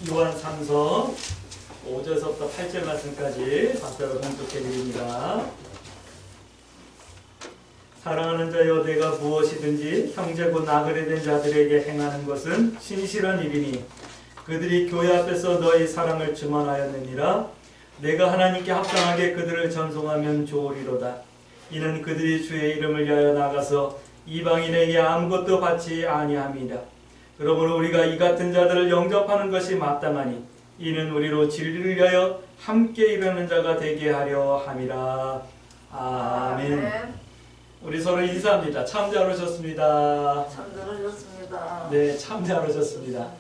요한 3서 5절서부터 8절 말씀까지 박자로 봉독해 드립니다. 사랑하는 자여, 내가 무엇이든지 형제고 나그네 된 자들에게 행하는 것은 신실한 일이니 그들이 교회 앞에서 너희 사랑을 증언하였느니라. 내가 하나님께 합당하게 그들을 전송하면 좋으리로다. 이는 그들이 주의 이름을 위하여 나가서 이방인에게 아무것도 받지 아니함이라. 그러므로 우리가 이 같은 자들을 영접하는 것이 마땅하니 이는 우리로 진리를 위하여 함께 일하는 자가 되게 하려 함이라. 아멘. 우리 서로 인사합니다. 참 잘 오셨습니다. 참 잘 오셨습니다. 네, 참 잘 오셨습니다.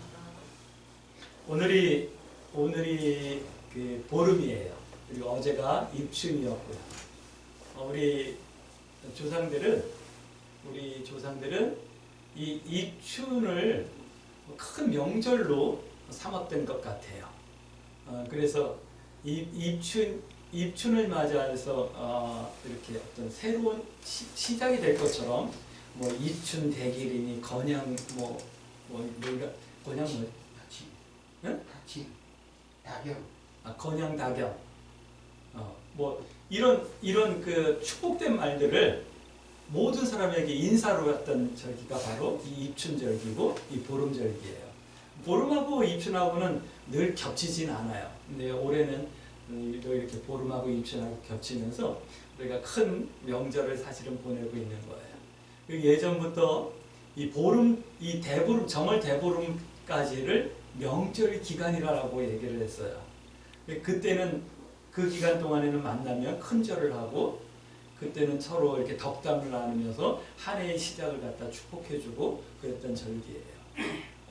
오늘이 그 보름이에요. 그리고 어제가 입춘이었고요. 우리 조상들은 이 입춘을 큰 명절로 삼았던 것 같아요. 그래서 입춘을 맞이해서 이렇게 어떤 새로운 시작이 될 것처럼 뭐 입춘 대길이니 건양 건양 응? 다경. 건양 다경. 뭐 이런 그 축복된 말들을 모든 사람에게 인사로 했던 절기가 바로 이 입춘절기고 이 보름절기예요. 보름하고 입춘하고는 늘 겹치진 않아요. 근데 올해는 이렇게 보름하고 입춘하고 겹치면서 우리가 큰 명절을 사실은 보내고 있는 거예요. 예전부터 이 보름, 이 대보름, 정월 대보름까지를 명절 기간이라고 얘기를 했어요. 그때는 그 기간 동안에는 만나면 큰 절을 하고 그때는 서로 이렇게 덕담을 나누면서 한 해의 시작을 갖다 축복해주고 그랬던 절기예요.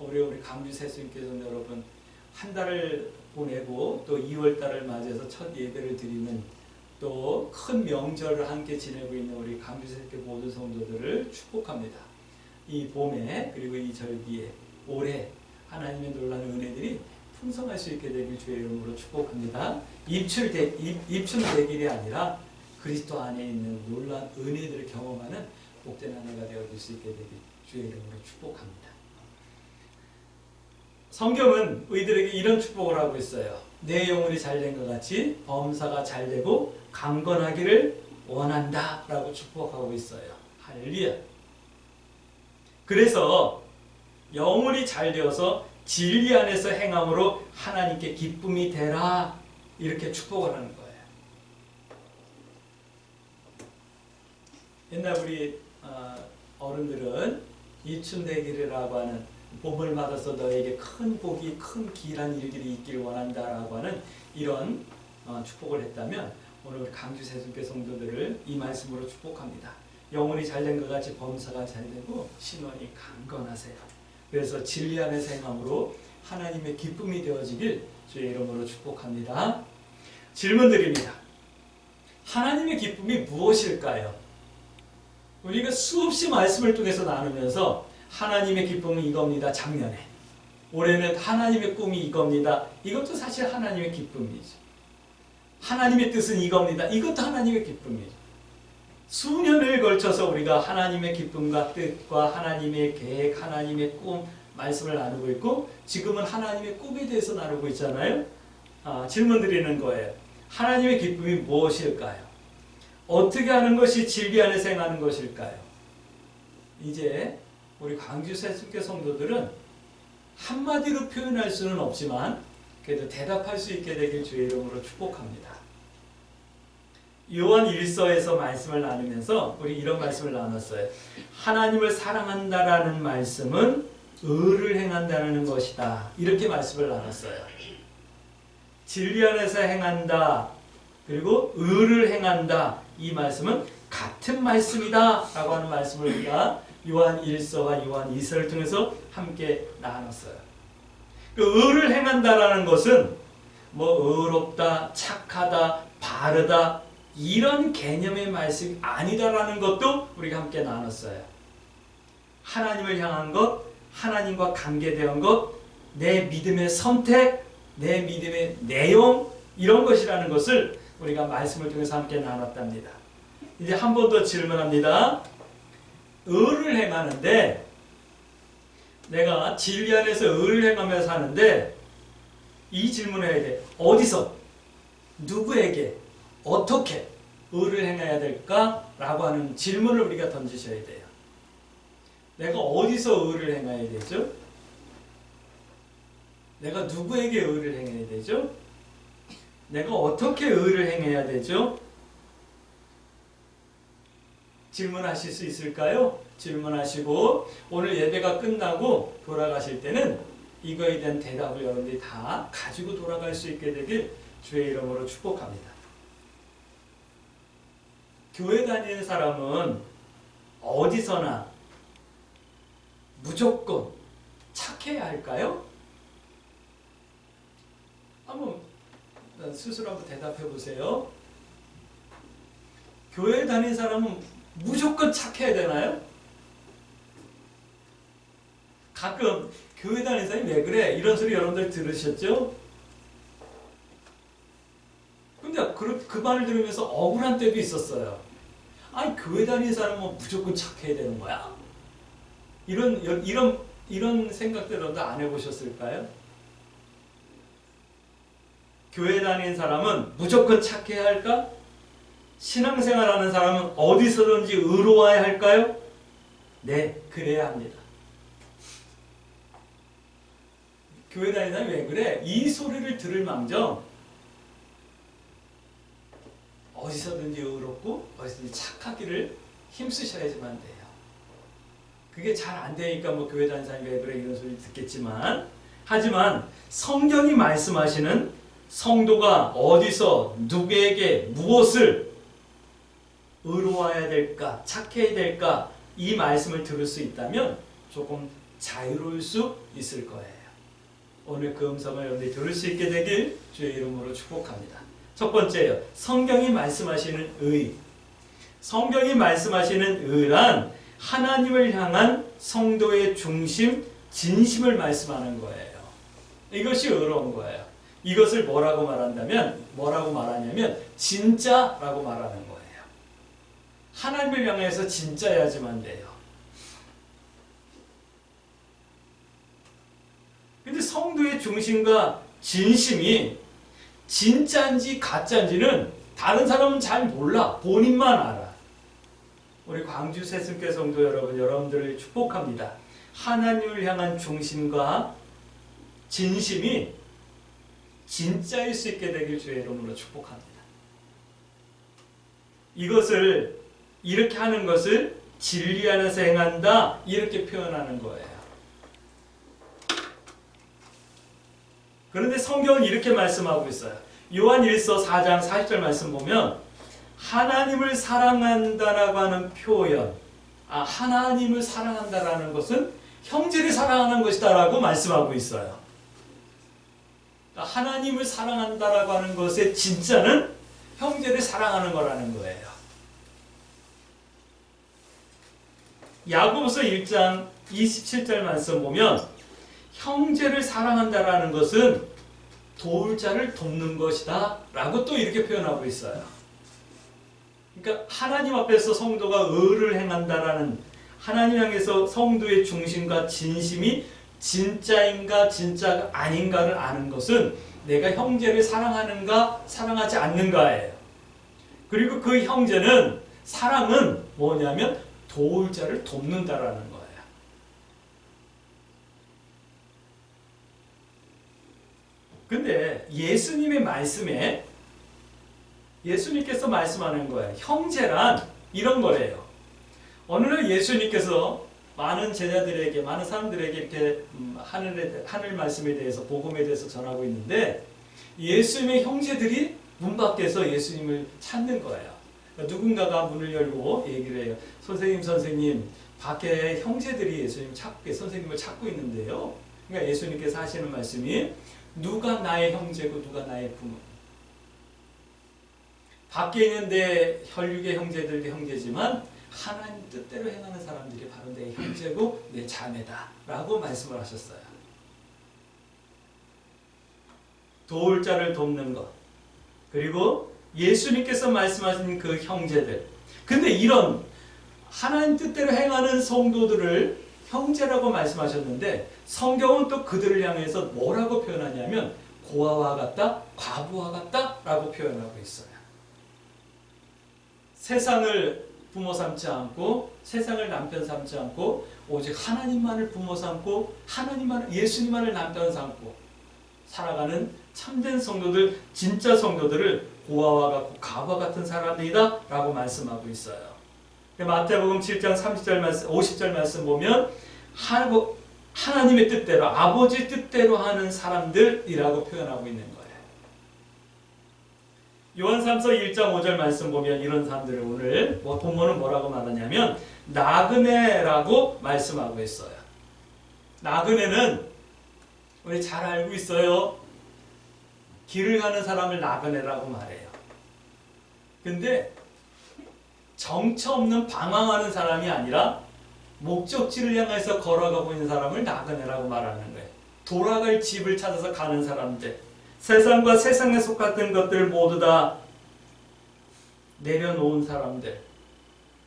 올해 우리 강주 세수님께서는 여러분 한 달을 보내고 또 2월 달을 맞이해서 첫 예배를 드리는 또 큰 명절을 함께 지내고 있는 우리 강주 세교 모든 성도들을 축복합니다. 이 봄에 그리고 이 절기에 올해 하나님의 놀라운 은혜들이 풍성할 수 있게 되길 주의 이름으로 축복합니다. 입춘 대길이 아니라 그리스도 안에 있는 놀라운 은혜들을 경험하는 복된 한 해가 되어질 수 있게 되길 주의 이름으로 축복합니다. 성경은 우리들에게 이런 축복을 하고 있어요. 내 영혼이 잘된 것 같이 범사가 잘되고 강건하기를 원한다 라고 축복하고 있어요. 할렐루야. 그래서 영혼이 잘되어서 진리 안에서 행함으로 하나님께 기쁨이 되라 이렇게 축복을 하는 거예요. 옛날 우리 어른들은 입춘대길이라고 하는 봄을 맞아서 너에게 큰 복이 큰 길한 일들이 있기를 원한다라고 하는 이런 축복을 했다면 오늘 우리 강주 세순교 성도들을 이 말씀으로 축복합니다. 영혼이 잘된 것 같이 범사가 잘되고 신원이 강건하세요. 그래서 진리 안에서 행함으로 하나님의 기쁨이 되어지길 주의 이름으로 축복합니다. 질문 드립니다. 하나님의 기쁨이 무엇일까요? 우리가 수없이 말씀을 통해서 나누면서 하나님의 기쁨은 이겁니다. 작년에. 올해는 하나님의 꿈이 이겁니다. 이것도 사실 하나님의 기쁨이죠. 하나님의 뜻은 이겁니다. 이것도 하나님의 기쁨이죠. 수년을 걸쳐서 우리가 하나님의 기쁨과 뜻과 하나님의 계획, 하나님의 꿈 말씀을 나누고 있고 지금은 하나님의 꿈에 대해서 나누고 있잖아요. 질문 드리는 거예요. 하나님의 기쁨이 무엇일까요? 어떻게 하는 것이 진리 안에서 행하는 것일까요? 이제 우리 강주 세숫교 성도들은 한마디로 표현할 수는 없지만 그래도 대답할 수 있게 되길 주의 이름으로 축복합니다. 요한 1서에서 말씀을 나누면서 우리 이런 말씀을 나눴어요. 하나님을 사랑한다라는 말씀은 의를 행한다는 것이다. 이렇게 말씀을 나눴어요. 진리 안에서 행한다. 그리고 의를 행한다. 이 말씀은 같은 말씀이다. 라고 하는 말씀을 우리가 요한 1서와 요한 2서를 통해서 함께 나눴어요. 그 의를 행한다라는 것은 뭐 의롭다, 착하다, 바르다 이런 개념의 말씀이 아니다라는 것도 우리가 함께 나눴어요. 하나님을 향한 것, 하나님과 관계된 것, 내 믿음의 선택, 내 믿음의 내용 이런 것이라는 것을 우리가 말씀을 통해서 함께 나눴답니다. 이제 한 번 더 질문합니다. 의를 행하는데 내가 진리 안에서 의를 행하며 사는데 이 질문을 해야 돼. 어디서, 누구에게, 어떻게 의를 행해야 될까? 라고 하는 질문을 우리가 던지셔야 돼요. 내가 어디서 의를 행해야 되죠? 내가 누구에게 의를 행해야 되죠? 내가 어떻게 의를 행해야 되죠? 질문하실 수 있을까요? 질문하시고 오늘 예배가 끝나고 돌아가실 때는 이거에 대한 대답을 여러분들이 다 가지고 돌아갈 수 있게 되길 주의 이름으로 축복합니다. 교회 다니는 사람은 어디서나 무조건 착해야 할까요? 한번 스스로 한번 대답해 보세요. 교회 다니는 사람은 무조건 착해야 되나요? 가끔 교회 다니는 사람이 왜 그래? 이런 소리 여러분들 들으셨죠? 근데 그 말을 들으면서 억울한 때도 있었어요. 아니 교회 다니는 사람은 무조건 착해야 되는 거야? 이런 생각들 여러분들 안 해보셨을까요? 교회 다니는 사람은 무조건 착해야 할까? 신앙생활하는 사람은 어디서든지 의로워야 할까요? 네, 그래야 합니다. 교회 다니는 사람이 왜 그래? 이 소리를 들을 망정 어디서든지 의롭고 어디서든지 착하기를 힘쓰셔야지만 돼요. 그게 잘 안 되니까 뭐 교회 다니는 사람이 왜 그래 이런 소리 듣겠지만, 하지만 성경이 말씀하시는 성도가 어디서 누구에게 무엇을 의로워야 될까, 착해야 될까, 이 말씀을 들을 수 있다면 조금 자유로울 수 있을 거예요. 오늘 그 음성을 여러분들이 들을 수 있게 되길 주의 이름으로 축복합니다. 첫 번째요, 성경이 말씀하시는 의. 성경이 말씀하시는 의란 하나님을 향한 성도의 중심, 진심을 말씀하는 거예요. 이것이 의로운 거예요. 이것을 뭐라고 말하냐면 진짜라고 말하는 거예요. 하나님을 향해서 진짜야지만 돼요. 근데 성도의 중심과 진심이 진짜인지 가짜인지는 다른 사람은 잘 몰라. 본인만 알아. 우리 광주 새순교 성도 여러분들을 축복합니다. 하나님을 향한 중심과 진심이 진짜일 수 있게 되길 주의 이름으로 축복합니다. 이것을 이렇게 하는 것을 진리 안에서 행한다, 이렇게 표현하는 거예요. 그런데 성경은 이렇게 말씀하고 있어요. 요한 1서 4장 40절 말씀 보면 하나님을 사랑한다라고 하는 표현, 하나님을 사랑한다라는 것은 형제를 사랑하는 것이다라고 말씀하고 있어요. 하나님을 사랑한다라고 하는 것의 진짜는 형제를 사랑하는 거라는 거예요. 야고보서 1장 27절 말씀 보면 형제를 사랑한다라는 것은 도울 자를 돕는 것이다 라고 또 이렇게 표현하고 있어요. 그러니까 하나님 앞에서 성도가 의를 행한다라는, 하나님 향해서 성도의 중심과 진심이 진짜인가 진짜가 아닌가를 아는 것은 내가 형제를 사랑하는가 사랑하지 않는가예요. 그리고 그 형제는, 사랑은 뭐냐면 도울 자를 돕는다라는 거예요. 근데 예수님의 말씀에 예수님께서 말씀하는 거예요. 형제란 이런 거래요. 어느 날 예수님께서 많은 제자들에게, 많은 사람들에게 이렇게 하늘 말씀에 대해서, 복음에 대해서 전하고 있는데 예수님의 형제들이 문 밖에서 예수님을 찾는 거예요. 그러니까 누군가가 문을 열고 얘기를 해요. 선생님, 밖에 형제들이 선생님을 찾고 있는데요. 그러니까 예수님께서 하시는 말씀이 누가 나의 형제고 누가 나의 부모. 밖에 있는 내 혈육의 형제들도 형제지만 하나님 뜻대로 행하는 사람들이 바로 내 형제고 내 자매다 라고 말씀을 하셨어요. 도울 자를 돕는 것, 그리고 예수님께서 말씀하신 그 형제들. 근데 이런 하나님 뜻대로 행하는 성도들을 형제라고 말씀하셨는데 성경은 또 그들을 향해서 뭐라고 표현하냐면 고아와 같다, 과부와 같다라고 표현하고 있어요. 세상을 부모 삼지 않고 세상을 남편 삼지 않고 오직 하나님만을 부모 삼고 하나님만을 예수님만을 남편 삼고 살아가는 참된 성도들, 진짜 성도들을 고아와 같고 과부와 같은 사람들이다 라고 말씀하고 있어요. 마태복음 7장 30절 말씀, 50절 말씀 보면 하나님의 뜻대로 아버지 뜻대로 하는 사람들이라고 표현하고 있는 거예요. 요한삼서 1장 5절 말씀 보면 이런 사람들을 오늘 본문은 뭐라고 말하냐면 나그네라고 말씀하고 있어요. 나그네는 우리 잘 알고 있어요. 길을 가는 사람을 나그네라고 말해요. 근데 정처 없는 방황하는 사람이 아니라 목적지를 향해서 걸어가고 있는 사람을 나그네라고 말하는 거예요. 돌아갈 집을 찾아서 가는 사람들, 세상과 세상에 속했던 것들 모두 다 내려놓은 사람들,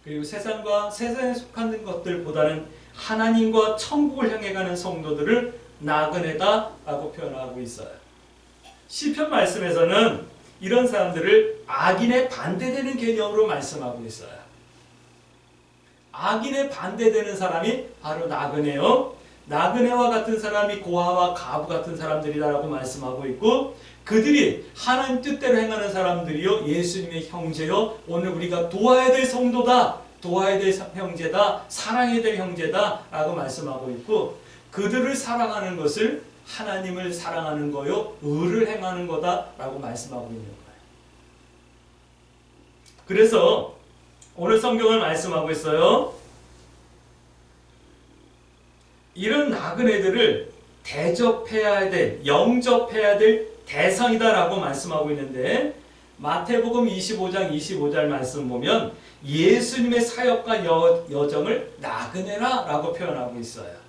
그리고 세상과 세상에 속한 것들보다는 하나님과 천국을 향해 가는 성도들을 나그네다라고 표현하고 있어요. 시편 말씀에서는 이런 사람들을 악인에 반대되는 개념으로 말씀하고 있어요. 악인에 반대되는 사람이 바로 나그네요. 나그네와 같은 사람이 고아와 과부 같은 사람들이라고 말씀하고 있고, 그들이 하나님 뜻대로 행하는 사람들이요 예수님의 형제요, 오늘 우리가 도와야 될 성도다, 도와야 될 형제다, 사랑해야 될 형제다 라고 말씀하고 있고, 그들을 사랑하는 것을 하나님을 사랑하는 거요 의를 행하는 거다 라고 말씀하고 있는 거예요. 그래서 오늘 성경을 말씀하고 있어요. 이런 나그네들을 대접해야 될, 영접해야 될 대상이다라고 말씀하고 있는데, 마태복음 25장 25절 말씀 보면 예수님의 사역과 여정을 나그네라라고 표현하고 있어요.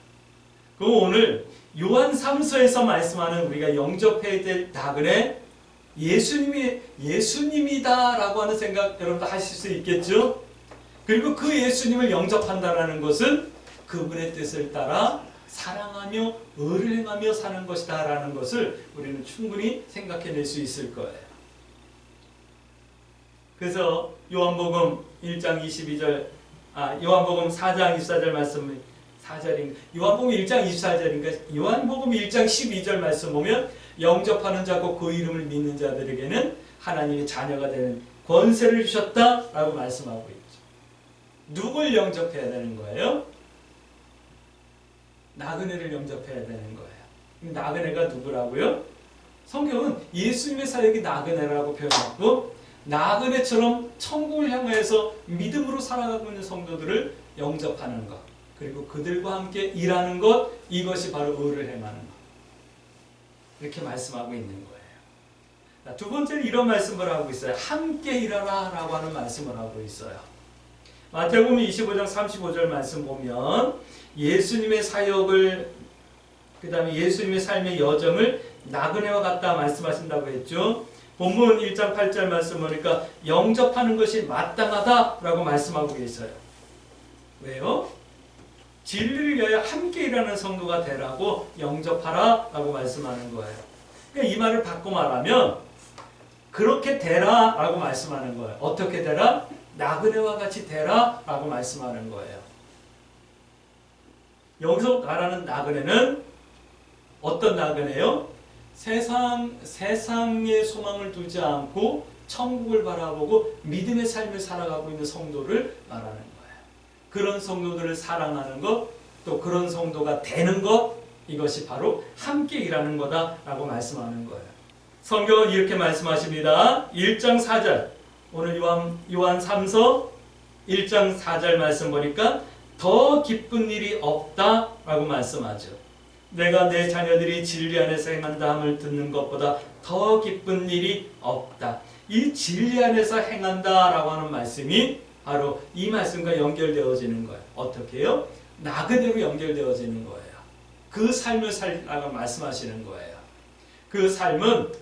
그럼 오늘 요한 3서에서 말씀하는 우리가 영접해야 될 나그네, 예수님이다라고 하는 생각 여러분도 하실 수 있겠죠? 그리고 그 예수님을 영접한다라는 것은 그분의 뜻을 따라 사랑하며 의를 행하며 사는 것이다 라는 것을 우리는 충분히 생각해낼 수 있을 거예요. 그래서 요한복음 1장 22절, 요한복음 4장 24절 말씀, 4절인가? 요한복음 1장 24절인가? 요한복음 1장 12절 말씀 보면 영접하는 자고 그 이름을 믿는 자들에게는 하나님의 자녀가 되는 권세를 주셨다라고 말씀하고 있죠. 누굴 영접해야 되는 거예요? 나그네를 영접해야 되는 거예요. 나그네가 누구라고요? 성경은 예수님의 사역이 나그네라고 표현하고, 나그네처럼 천국을 향해서 믿음으로 살아가고 있는 성도들을 영접하는 것, 그리고 그들과 함께 일하는 것, 이것이 바로 의를 행하는 것, 이렇게 말씀하고 있는 거예요. 두 번째는 이런 말씀을 하고 있어요. 함께 일하라 라고 하는 말씀을 하고 있어요. 마태복음 25장 35절 말씀 보면 예수님의 사역을, 그 다음에 예수님의 삶의 여정을 나그네와 같다 말씀하신다고 했죠. 본문 1장 8절 말씀 보니까 영접하는 것이 마땅하다라고 말씀하고 계세요. 왜요? 진리를 위하여 함께 일하는 성도가 되라고 영접하라 라고 말씀하는 거예요. 그러니까 이 말을 바꿔 말하면 그렇게 되라 라고 말씀하는 거예요. 어떻게 되라? 나그네와 같이 되라 라고 말씀하는 거예요. 여기서 말하는 나그네는 어떤 나그네요? 세상의 소망을 두지 않고 천국을 바라보고 믿음의 삶을 살아가고 있는 성도를 말하는 거예요. 그런 성도들을 사랑하는 것, 또 그런 성도가 되는 것, 이것이 바로 함께 일하는 거다라고 말씀하는 거예요. 성경은 이렇게 말씀하십니다. 1장 4절, 오늘 요한 3서 1장 4절 말씀 보니까 더 기쁜 일이 없다라고 말씀하죠. 내가 내 자녀들이 진리 안에서 행한다 함을 듣는 것보다 더 기쁜 일이 없다. 이 진리 안에서 행한다라고 하는 말씀이 바로 이 말씀과 연결되어지는 거예요. 어떻게 해요? 나그네로 연결되어지는 거예요. 그 삶을 살라고 말씀하시는 거예요. 그 삶은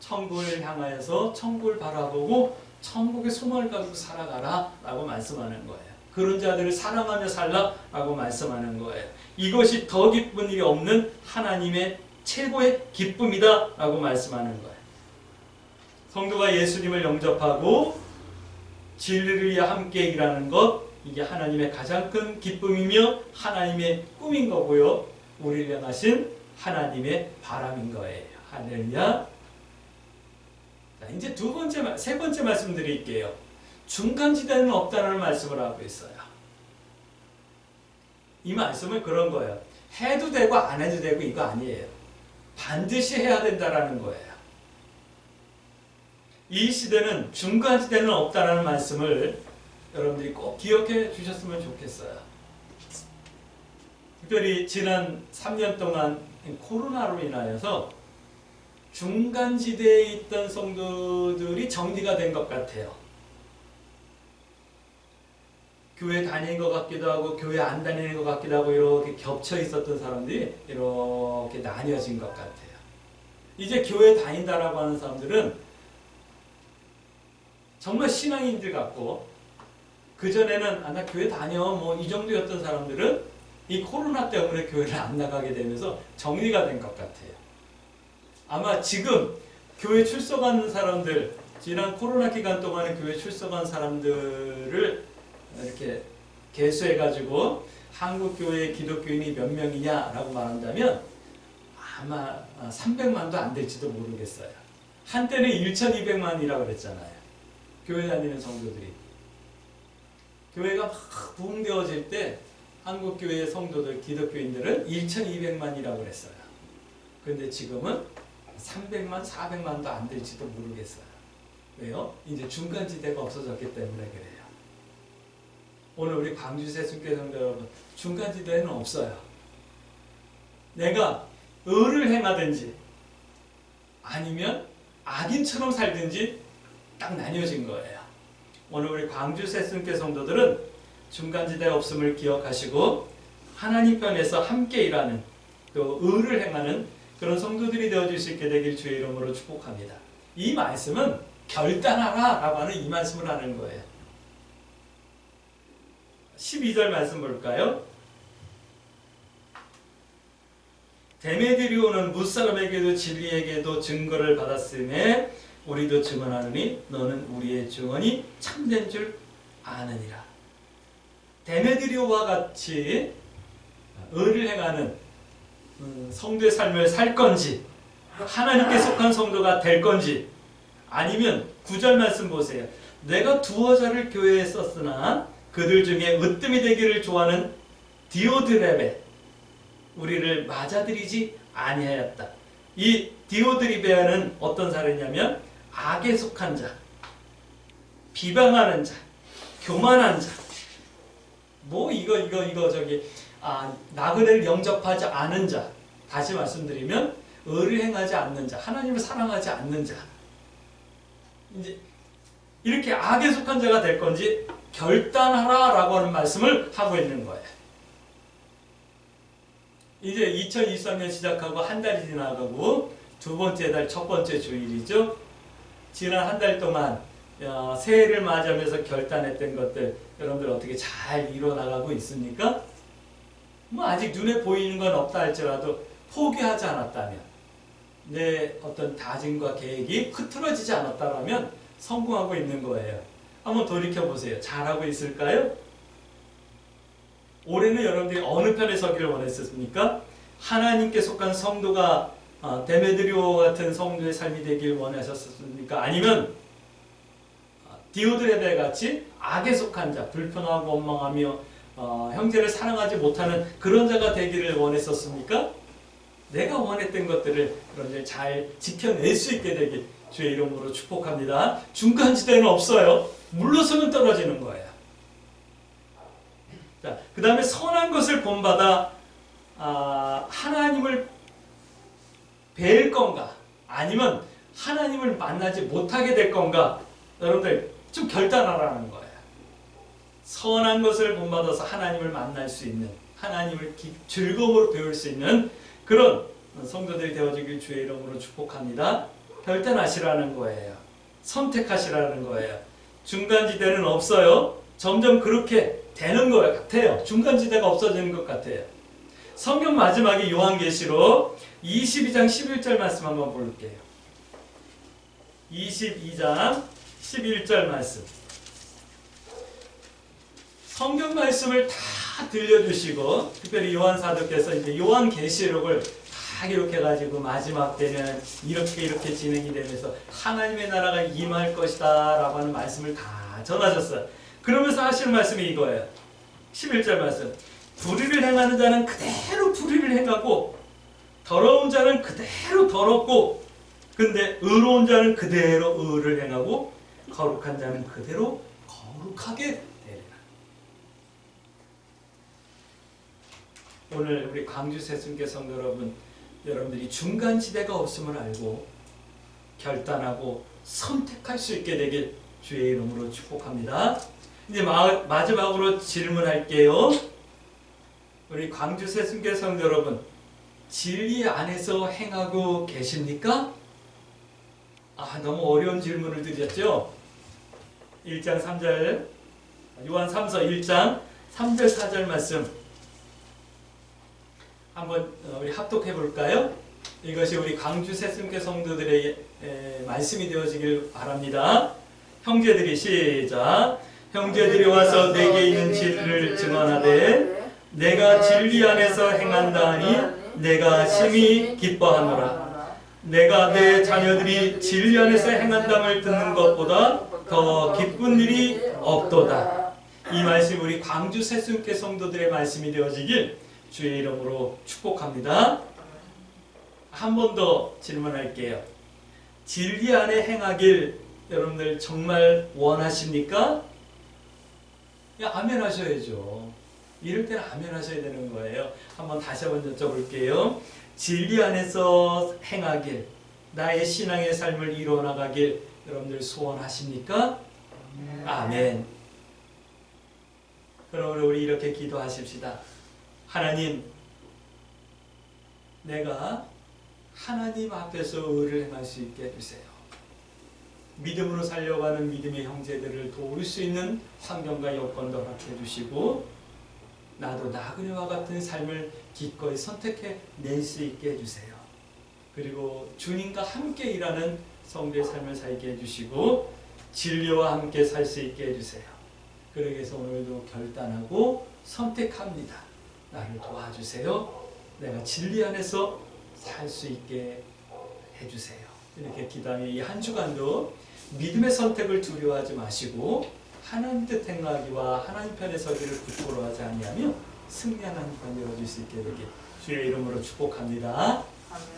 천국을 향하여서 천국을 바라보고 천국의 소망을 가지고 살아가라 라고 말씀하는 거예요. 그런 자들을 사랑하며 살라 라고 말씀하는 거예요. 이것이 더 기쁜 일이 없는 하나님의 최고의 기쁨이다 라고 말씀하는 거예요. 성도가 예수님을 영접하고 진리를 위해 함께 일하는 것, 이게 하나님의 가장 큰 기쁨이며 하나님의 꿈인 거고요. 우리를 향하신 하나님의 바람인 거예요. 할렐루야. 자, 이제 세 번째 말씀 드릴게요. 중간지대는 없다는 말씀을 하고 있어요. 이 말씀은 그런 거예요. 해도 되고 안 해도 되고 이거 아니에요. 반드시 해야 된다라는 거예요. 이 시대는 중간지대는 없다는 말씀을 여러분들이 꼭 기억해 주셨으면 좋겠어요. 특별히 지난 3년 동안 코로나로 인하여서 중간지대에 있던 성도들이 정리가 된 것 같아요. 교회 다니는 것 같기도 하고 교회 안 다니는 것 같기도 하고 이렇게 겹쳐 있었던 사람들이 이렇게 나뉘어진 것 같아요. 이제 교회 다닌다라고 하는 사람들은 정말 신앙인들 같고, 그전에는 나 교회 다녀 뭐 이 정도였던 사람들은 이 코로나 때문에 교회를 안 나가게 되면서 정리가 된 것 같아요. 아마 지금 교회 출석하는 사람들, 지난 코로나 기간 동안에 교회 출석한 사람들을 이렇게 계수해가지고 한국 교회 기독교인이 몇 명이냐라고 말한다면 아마 300만도 안 될지도 모르겠어요. 한때는 1200만이라고 그랬잖아요. 교회 다니는 성도들이. 교회가 막 부흥되어질 때 한국 교회의 성도들, 기독교인들은 1200만이라고 그랬어요. 그런데 지금은 300만, 400만도 안 될지도 모르겠어요. 왜요? 이제 중간지대가 없어졌기 때문에 그래요. 오늘 우리 광주 새순교회 성도 여러분, 중간지대는 없어요. 내가 의를 행하든지 아니면 악인처럼 살든지 딱 나뉘어진 거예요. 오늘 우리 광주 새순교회 성도들은 중간지대 없음을 기억하시고 하나님 편에서 함께 일하는, 또 의를 행하는 그런 성도들이 되어줄 수 있게 되길 주의 이름으로 축복합니다. 이 말씀은 결단하라 라고 하는 이 말씀을 하는 거예요. 12절 말씀 볼까요? 데메드리오는 무사람에게도 진리에게도 증거를 받았음에 우리도 증언하느니 너는 우리의 증언이 참된 줄 아느니라. 데메드리오와 같이 의를 행하는 성도의 삶을 살 건지, 하나님께 속한 성도가 될 건지, 아니면 9절 말씀 보세요. 내가 두어 자를 교회에 썼으나 그들 중에 으뜸이 되기를 좋아하는 디오드레베 우리를 맞아들이지 아니하였다. 이 디오드리베아는 어떤 사례냐면 악에 속한 자, 비방하는 자, 교만한 자, 나그네를 영접하지 않은 자, 다시 말씀드리면 의를 행하지 않는 자, 하나님을 사랑하지 않는 자, 이제 이렇게 악에 속한 자가 될 건지 결단하라 라고 하는 말씀을 하고 있는 거예요. 이제 2023년 시작하고 한 달이 지나가고 두 번째 달 첫 번째 주일이죠. 지난 한 달 동안 새해를 맞이하면서 결단했던 것들 여러분들 어떻게 잘 이뤄나가고 있습니까? 아직 눈에 보이는 건 없다 할지라도 포기하지 않았다면, 내 어떤 다짐과 계획이 흐트러지지 않았다면 성공하고 있는 거예요. 한번 돌이켜보세요. 잘하고 있을까요? 올해는 여러분들이 어느 편에 서기를 원했습니까? 하나님께 속한 성도가 데메드리오 같은 성도의 삶이 되길 원하셨습니까? 아니면 디오드레베 같이 악에 속한 자, 불평하고 원망하며 형제를 사랑하지 못하는 그런 자가 되기를 원했었습니까? 내가 원했던 것들을 여러분들 잘 지켜낼 수 있게 되길 주의 이름으로 축복합니다. 중간지대는 없어요. 물러서면 떨어지는 거예요. 자, 그 다음에 선한 것을 본받아 하나님을 뵐 건가, 아니면 하나님을 만나지 못하게 될 건가, 여러분들 좀 결단하라는 거예요. 선한 것을 본받아서 하나님을 만날 수 있는, 하나님을 즐거움으로 배울 수 있는 그런 성도들이 되어지길 주의 이름으로 축복합니다. 결단하시라는 거예요. 선택하시라는 거예요. 중간지대는 없어요. 점점 그렇게 되는 것 같아요. 중간지대가 없어지는 것 같아요. 성경 마지막에 요한계시록 22장 11절 말씀 한번 볼게요. 22장 11절 말씀. 성경 말씀을 다 들려주시고, 특별히 요한 사도께서 이제 요한계시록을 딱 이렇게 가지고 마지막 때는 이렇게 진행이 되면서 하나님의 나라가 임할 것이다 라고 하는 말씀을 다 전하셨어요. 그러면서 하시는 말씀이 이거예요. 11절 말씀. 불의를 행하는 자는 그대로 불의를 행하고, 더러운 자는 그대로 더럽고, 근데 의로운 자는 그대로 의를 행하고, 거룩한 자는 그대로 거룩하게 되리라. 오늘 우리 광주 새순교 성도 여러분들이 중간지대가 없음을 알고 결단하고 선택할 수 있게 되길 주의 이름으로 축복합니다. 이제 마지막으로 질문할게요. 우리 광주 새순교 성도 여러분, 진리 안에서 행하고 계십니까? 너무 어려운 질문을 드렸죠? 1장 3절, 요한 3서 1장 3절 4절 말씀 한번 우리 합독해 볼까요? 이것이 우리 광주 새순교 성도들에게 말씀이 되어지길 바랍니다. 형제들이 시작. 형제들이 와서 내게 있는 진리를 증언하되 내가 진리 안에서 행한다 하니 내가 심히 기뻐하노라. 내가 내 자녀들이 진리 안에서 행한담을 듣는 것보다 더 기쁜 일이 없도다. 이 말씀 우리 광주 새순교 성도들의 말씀이 되어지길 주의 이름으로 축복합니다. 한 번 더 질문할게요. 진리 안에 행하길 여러분들 정말 원하십니까? 아멘 하셔야죠. 이럴 때는 아멘 하셔야 되는 거예요. 한번 다시 한번 여쭤볼게요. 진리 안에서 행하길, 나의 신앙의 삶을 이루어나가길 여러분들 소원하십니까? 아멘. 그럼 우리 이렇게 기도하십시다. 하나님, 내가 하나님 앞에서 의를 행할 수 있게 해주세요. 믿음으로 살려가는 믿음의 형제들을 도울 수 있는 환경과 여건도 허락해 주시고 나도 나그네와 같은 삶을 기꺼이 선택해 낼 수 있게 해주세요. 그리고 주님과 함께 일하는 성도의 삶을 살게 해주시고 진리와 함께 살 수 있게 해주세요. 그러기 위해서 오늘도 결단하고 선택합니다. 나를 도와주세요. 내가 진리 안에서 살 수 있게 해주세요. 이렇게 기도하며 이 한 주간도 믿음의 선택을 두려워하지 마시고 하나님 뜻 행하기와 하나님 편에 서기를 부끄러워하지 아니하며 승리하는 한 주간 열어줄 수 있게 되길 주의 이름으로 축복합니다. 아멘.